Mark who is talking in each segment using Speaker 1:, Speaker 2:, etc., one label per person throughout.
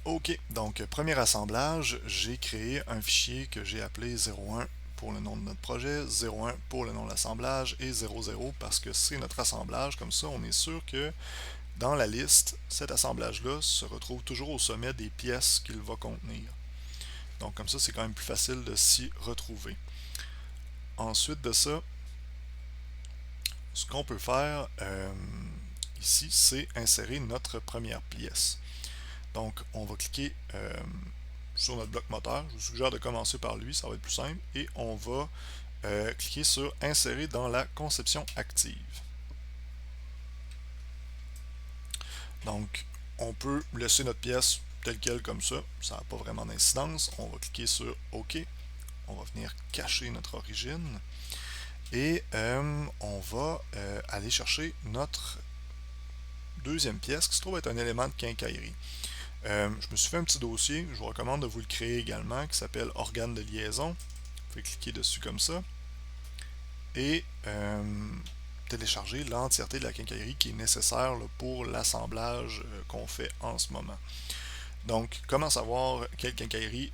Speaker 1: Ok, donc premier assemblage, j'ai créé un fichier que j'ai appelé 01 pour le nom de notre projet, 01 pour le nom de l'assemblage et 00 parce que c'est notre assemblage. Comme ça, on est sûr que dans la liste, cet assemblage-là se retrouve toujours au sommet des pièces qu'il va contenir. Donc comme ça, c'est quand même plus facile de s'y retrouver. Ensuite de ça, ce qu'on peut faire ici, c'est insérer notre première pièce. Donc on va cliquer sur notre bloc moteur. Je vous suggère de commencer par lui, ça va être plus simple. Et on va cliquer sur Insérer dans la conception active. Donc, on peut laisser notre pièce telle quelle comme ça n'a pas vraiment d'incidence. On va cliquer sur OK. On va venir cacher notre origine. Et on va aller chercher notre deuxième pièce qui se trouve être un élément de quincaillerie. Je me suis fait un petit dossier, je vous recommande de vous le créer également, qui s'appelle organe de liaison. Vous pouvez cliquer dessus comme ça et télécharger l'entièreté de la quincaillerie qui est nécessaire là, pour l'assemblage qu'on fait en ce moment. Donc, comment savoir quelle quincaillerie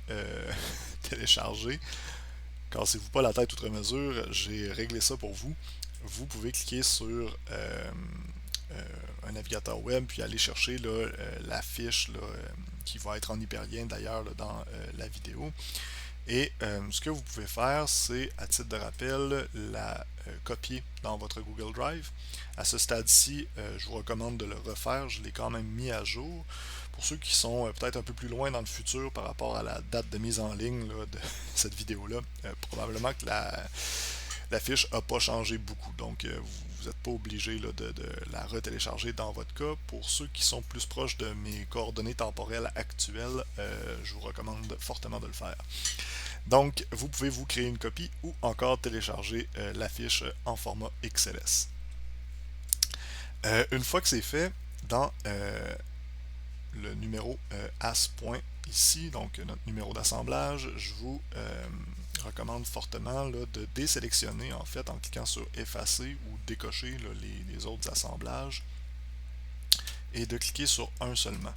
Speaker 1: télécharger? Cassez-vous pas la tête outre mesure, j'ai réglé ça pour vous. Vous pouvez cliquer sur un navigateur web puis aller chercher la fiche qui va être en hyperlien d'ailleurs dans la vidéo. Et ce que vous pouvez faire, c'est, à titre de rappel, la copier dans votre Google Drive. À ce stade-ci, je vous recommande de le refaire. Je l'ai quand même mis à jour. Pour ceux qui sont peut-être un peu plus loin dans le futur par rapport à la date de mise en ligne là, de cette vidéo-là, probablement que la fiche n'a pas changé beaucoup. Donc, vous n'êtes pas obligé de la retélécharger dans votre cas. Pour ceux qui sont plus proches de mes coordonnées temporelles actuelles, je vous recommande fortement de le faire. Donc, vous pouvez vous créer une copie ou encore télécharger la fiche en format XLS. Une fois que c'est fait, dans le numéro AS point ici, donc notre numéro d'assemblage, je vous recommande fortement là, de désélectionner en fait en cliquant sur effacer ou décocher là, les autres assemblages et de cliquer sur un seulement.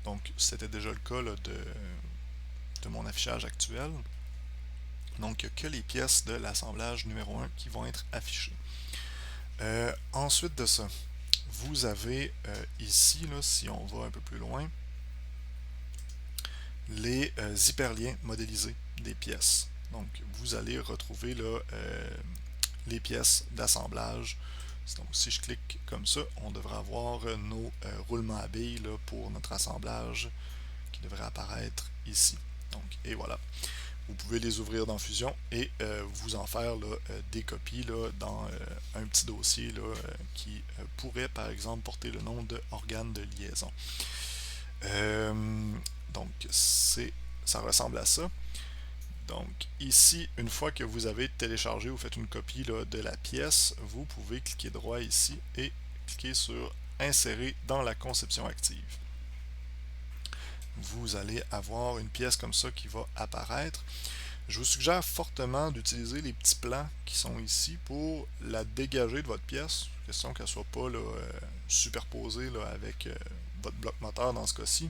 Speaker 1: Donc c'était déjà le cas là, de mon affichage actuel. Donc il n'y a que les pièces de l'assemblage numéro 1 qui vont être affichées. Ensuite de ça, vous avez ici, là, si on va un peu plus loin, les hyperliens modélisés des pièces. Donc, vous allez retrouver là, les pièces d'assemblage. Donc, si je clique comme ça, on devrait avoir nos roulements à billes là, pour notre assemblage qui devrait apparaître ici. Donc, et voilà. Vous pouvez les ouvrir dans Fusion et vous en faire là, des copies là, dans un petit dossier là, qui pourrait par exemple porter le nom de organe de liaison. Donc ça ressemble à ça. Donc ici, une fois que vous avez téléchargé ou fait une copie là, de la pièce, vous pouvez cliquer droit ici et cliquer sur Insérer dans la conception active. Vous allez avoir une pièce comme ça qui va apparaître. Je vous suggère fortement d'utiliser les petits plans qui sont ici pour la dégager de votre pièce. Question qu'elle ne soit pas là, superposée là, avec votre bloc moteur dans ce cas-ci.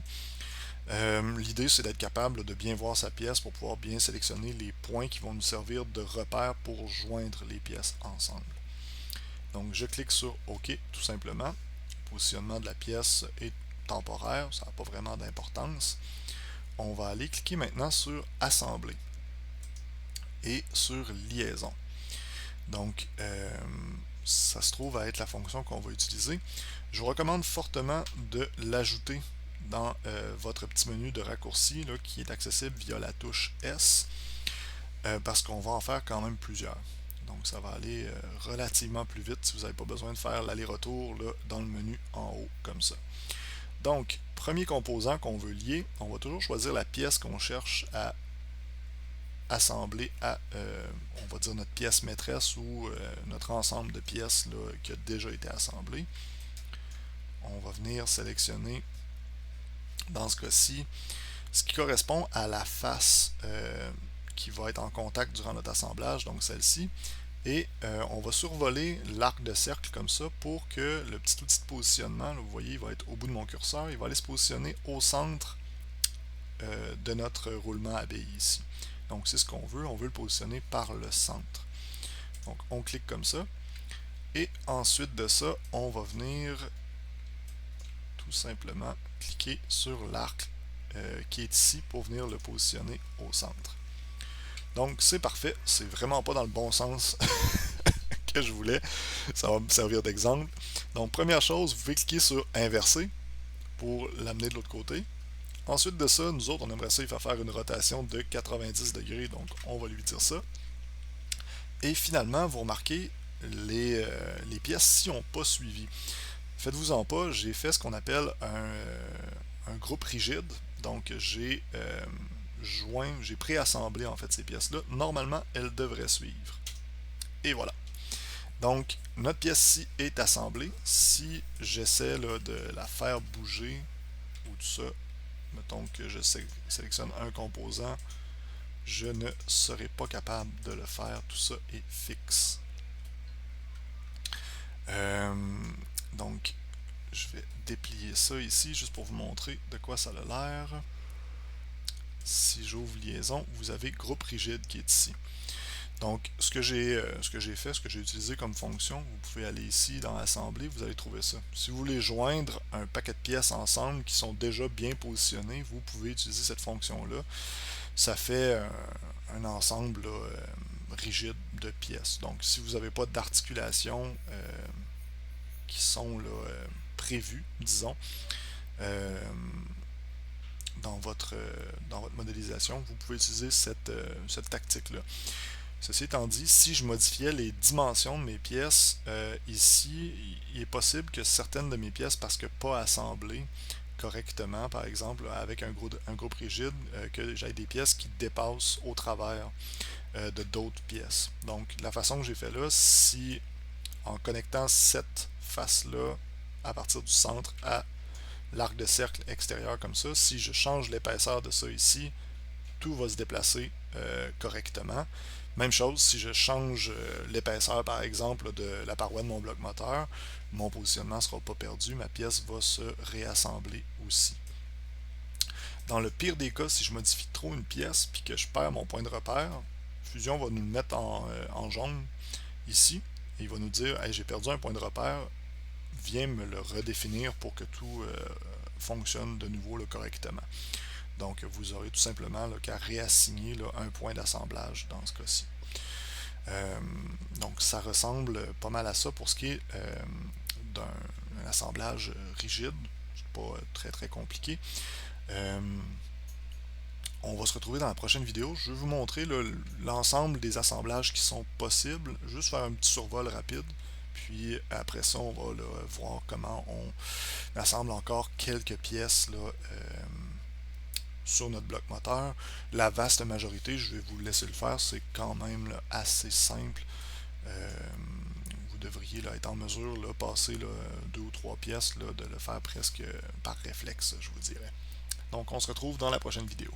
Speaker 1: L'idée, c'est d'être capable là, de bien voir sa pièce pour pouvoir bien sélectionner les points qui vont nous servir de repère pour joindre les pièces ensemble. Donc, je clique sur OK, tout simplement. Le positionnement de la pièce est temporaire, ça n'a pas vraiment d'importance. On va aller cliquer maintenant sur Assembler et sur Liaison. Donc, ça se trouve à être la fonction qu'on va utiliser. Je vous recommande fortement de l'ajouter dans votre petit menu de raccourci là, qui est accessible via la touche S parce qu'on va en faire quand même plusieurs. Donc ça va aller relativement plus vite si vous n'avez pas besoin de faire l'aller-retour dans le menu en haut comme ça. Donc, premier composant qu'on veut lier, on va toujours choisir la pièce qu'on cherche à assembler à, on va dire, notre pièce maîtresse ou notre ensemble de pièces là, qui a déjà été assemblé. On va venir sélectionner, dans ce cas-ci, ce qui correspond à la face qui va être en contact durant notre assemblage, donc celle-ci. Et on va survoler l'arc de cercle comme ça pour que le petit outil de positionnement, là, vous voyez, il va être au bout de mon curseur, il va aller se positionner au centre de notre roulement à billes ici. Donc c'est ce qu'on veut, on veut le positionner par le centre. Donc on clique comme ça, et ensuite de ça, on va venir tout simplement cliquer sur l'arc qui est ici pour venir le positionner au centre. Donc c'est parfait, c'est vraiment pas dans le bon sens que je voulais, ça va me servir d'exemple. Donc première chose, vous pouvez cliquer sur inverser pour l'amener de l'autre côté. Ensuite de ça, nous autres on aimerait ça, il va faire une rotation de 90 degrés, donc on va lui dire ça. Et finalement, vous remarquez, les pièces si n'ont pas suivi. Faites-vous-en pas, j'ai fait ce qu'on appelle un groupe rigide. Donc j'ai j'ai préassemblé en fait ces pièces-là. Normalement, elles devraient suivre. Et voilà. Donc, notre pièce-ci est assemblée. Si j'essaie de la faire bouger, ou tout ça, mettons que je sélectionne un composant, je ne serai pas capable de le faire. Tout ça est fixe. Donc, je vais déplier ça ici, juste pour vous montrer de quoi ça a l'air. Si j'ouvre liaison, vous avez groupe rigide qui est ici. Donc, ce que j'ai fait, ce que j'ai utilisé comme fonction, vous pouvez aller ici dans Assembler, vous allez trouver ça. Si vous voulez joindre un paquet de pièces ensemble qui sont déjà bien positionnées, vous pouvez utiliser cette fonction-là. Ça fait un ensemble là, rigide de pièces. Donc, si vous n'avez pas d'articulation qui sont là, prévues, disons, dans votre modélisation, vous pouvez utiliser cette tactique-là. Ceci étant dit, si je modifiais les dimensions de mes pièces, ici, il est possible que certaines de mes pièces, parce que pas assemblées correctement, par exemple, avec un groupe rigide, que j'ai des pièces qui dépassent au travers de d'autres pièces. Donc, la façon que j'ai fait là, si en connectant cette face-là à partir du centre à l'arc de cercle extérieur comme ça, si je change l'épaisseur de ça ici, tout va se déplacer correctement. Même chose, si je change l'épaisseur par exemple de la paroi de mon bloc moteur, mon positionnement ne sera pas perdu, ma pièce va se réassembler aussi. Dans le pire des cas, si je modifie trop une pièce puis que je perds mon point de repère, Fusion va nous le mettre en jaune ici, et il va nous dire hey, j'ai perdu un point de repère, viens me le redéfinir pour que tout fonctionne de nouveau là, correctement. Donc, vous aurez tout simplement qu'à réassigner là, un point d'assemblage dans ce cas-ci. Donc, ça ressemble pas mal à ça pour ce qui est d'un assemblage rigide. C'est pas très très compliqué. On va se retrouver dans la prochaine vidéo. Je vais vous montrer l'ensemble des assemblages qui sont possibles. Juste faire un petit survol rapide. Puis après ça, on va là, voir comment on assemble encore quelques pièces là, sur notre bloc moteur. La vaste majorité, je vais vous laisser le faire, c'est quand même là, assez simple. Vous devriez là, être en mesure de passer là, 2 ou 3 pièces, là, de le faire presque par réflexe, je vous dirais. Donc on se retrouve dans la prochaine vidéo.